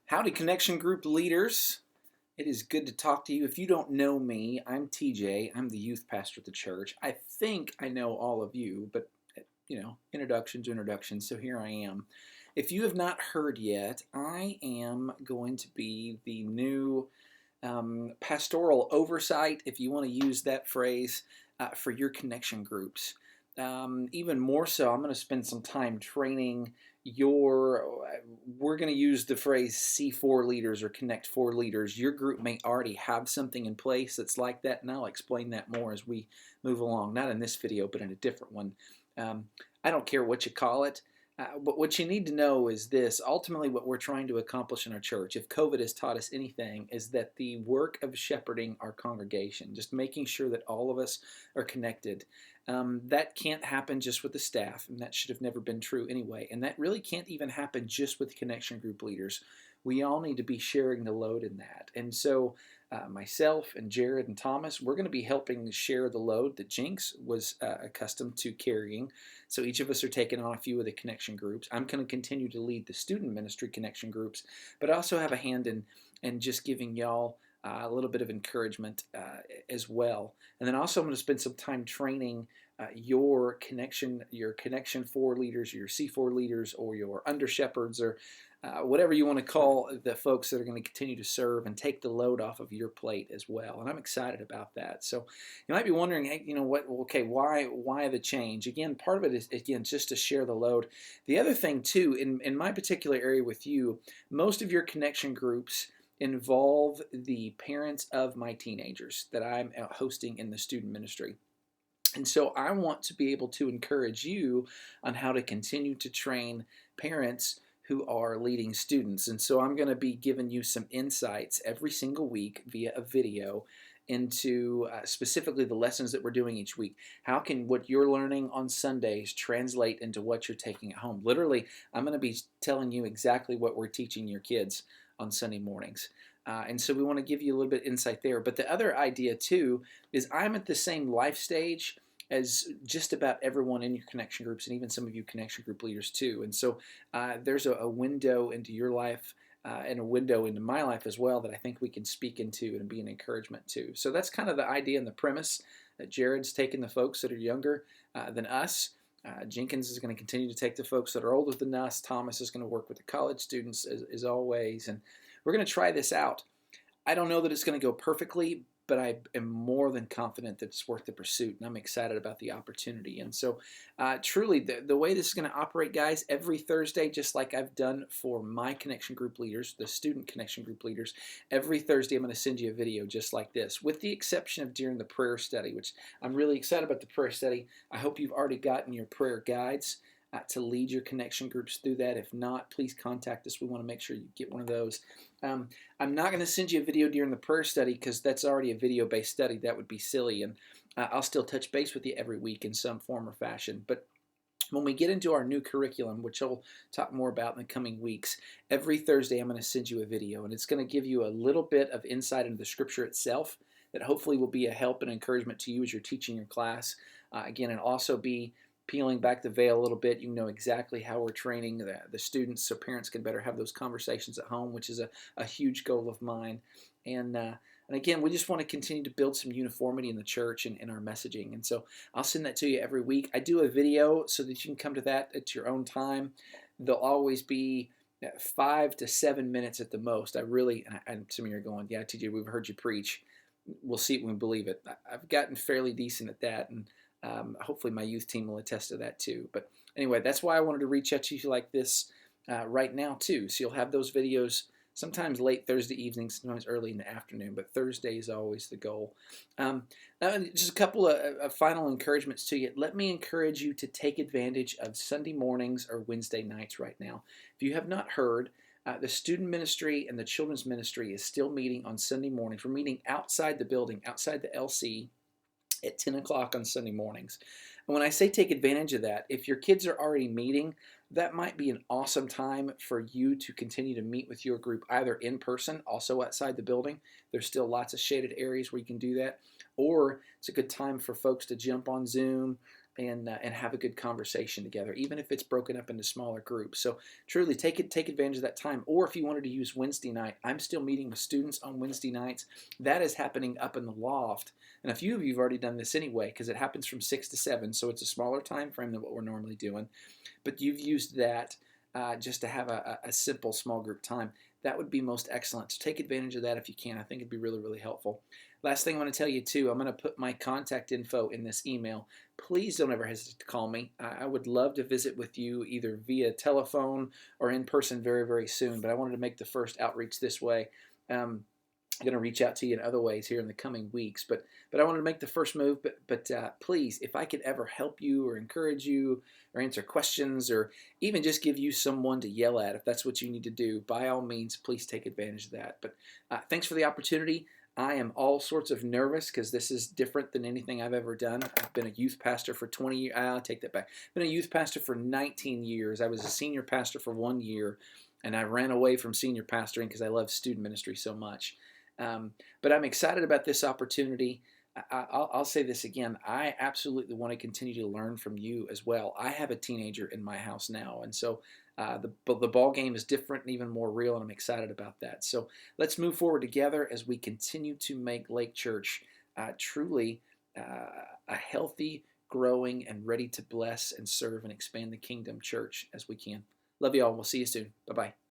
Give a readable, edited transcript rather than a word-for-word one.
Howdy, Connection Group leaders. It is good to talk to you. If you don't know me, I'm TJ. I'm the youth pastor at the church. I think I know all of you, but introductions. So here I am. If you have not heard yet, I am going to be the new pastoral oversight, if you want to use that phrase, for your connection groups. Even more so, I'm going to spend some time training we're going to use the phrase C4 leaders or Connect 4 leaders. Your group may already have something in place that's like that, and I'll explain that more as we move along, not in this video, but in a different one. I don't care what you call it. But what you need to know is this. Ultimately, what we're trying to accomplish in our church, if COVID has taught us anything, is that the work of shepherding our congregation, just making sure that all of us are connected, that can't happen just with the staff, and that should have never been true anyway. And that really can't even happen just with connection group leaders. We all need to be sharing the load in that. And so myself and Jared and Thomas, we're going to be helping share the load that Jinx was accustomed to carrying. So each of us are taking on a few of the connection groups. I'm going to continue to lead the student ministry connection groups, but I also have a hand in just giving y'all a little bit of encouragement as well. And then also I'm going to spend some time training your connection 4 leaders, your C4 leaders, or your under shepherds, or whatever you want to call the folks that are going to continue to serve and take the load off of your plate as well. And I'm excited about that. So you might be wondering, hey, why the change? Again, part of it is, again, just to share the load. The other thing, too, in my particular area with you, most of your connection groups involve the parents of my teenagers that I'm hosting in the student ministry. And so I want to be able to encourage you on how to continue to train parents who are leading students. And so I'm going to be giving you some insights every single week via a video into specifically the lessons that we're doing each week. How can what you're learning on Sundays translate into what you're taking at home? Literally, I'm going to be telling you exactly what we're teaching your kids on Sunday mornings. And so we want to give you a little bit of insight there. But the other idea, too, is I'm at the same life stage as just about everyone in your connection groups, and even some of you connection group leaders too. And so there's a window into your life and a window into my life as well that I think we can speak into and be an encouragement to. So that's kind of the idea and the premise, that Jared's taking the folks that are younger than us. Jenkins is going to continue to take the folks that are older than us. Thomas is going to work with the college students as always. And we're going to try this out. I don't know that it's going to go perfectly, but I am more than confident that it's worth the pursuit, and I'm excited about the opportunity. And so truly, the way this is going to operate, guys, every Thursday, just like I've done for my connection group leaders, the student connection group leaders, every Thursday I'm going to send you a video just like this, with the exception of during the prayer study, which I'm really excited about the prayer study. I hope you've already gotten your prayer guides to lead your connection groups through that. If not, please contact us. We want to make sure you get one of those. I'm not going to send you a video during the prayer study because that's already a video-based study. That would be silly, and I'll still touch base with you every week in some form or fashion. But when we get into our new curriculum, which I'll talk more about in the coming weeks, every Thursday I'm going to send you a video, and it's going to give you a little bit of insight into the Scripture itself that hopefully will be a help and encouragement to you as you're teaching your class. Again, and also be peeling back the veil a little bit. You know exactly how we're training the students so parents can better have those conversations at home, which is a huge goal of mine. And again, we just want to continue to build some uniformity in the church and in our messaging. And so I'll send that to you every week. I do a video so that you can come to that at your own time. They'll always be 5 to 7 minutes at the most. And some of you are going, yeah, TJ, we've heard you preach. We'll see it when we believe it. I've gotten fairly decent at that, and hopefully my youth team will attest to that too. But anyway, that's why I wanted to reach out to you like this right now too. So you'll have those videos sometimes late Thursday evening, sometimes early in the afternoon, but Thursday is always the goal. Just a couple of final encouragements to you. Let me encourage you to take advantage of Sunday mornings or Wednesday nights right now. If you have not heard, the student ministry and the children's ministry is still meeting on Sunday mornings. We're meeting outside the building, outside the LC, at 10 o'clock on Sunday mornings. And when I say take advantage of that, if your kids are already meeting, that might be an awesome time for you to continue to meet with your group, either in person, also outside the building. There's still lots of shaded areas where you can do that. Or it's a good time for folks to jump on Zoom and have a good conversation together, even if it's broken up into smaller groups. So truly take advantage of that time. Or if you wanted to use Wednesday night, I'm still meeting with students on Wednesday nights. That is happening up in the loft, and a few of you have already done this anyway because it happens from 6 to 7, so it's a smaller time frame than what we're normally doing. But you've used that just to have a simple small group time. That would be most excellent. So take advantage of that if you can. I think it'd be really, really helpful. Last thing I want to tell you too, I'm going to put my contact info in this email. Please don't ever hesitate to call me. I would love to visit with you either via telephone or in person very, very soon, but I wanted to make the first outreach this way. I'm going to reach out to you in other ways here in the coming weeks, but I wanted to make the first move. But please, if I could ever help you or encourage you or answer questions or even just give you someone to yell at, if that's what you need to do, by all means, please take advantage of that. But thanks for the opportunity. I am all sorts of nervous because this is different than anything I've ever done. I've been a youth pastor for 20 years. I'll take that back. I've been a youth pastor for 19 years. I was a senior pastor for 1 year, and I ran away from senior pastoring because I love student ministry so much. But I'm excited about this opportunity. I'll say this again. I absolutely want to continue to learn from you as well. I have a teenager in my house now, and so the ball game is different and even more real, and I'm excited about that. So let's move forward together as we continue to make Lake Church truly a healthy, growing, and ready to bless and serve and expand the kingdom church as we can. Love you all. We'll see you soon. Bye-bye.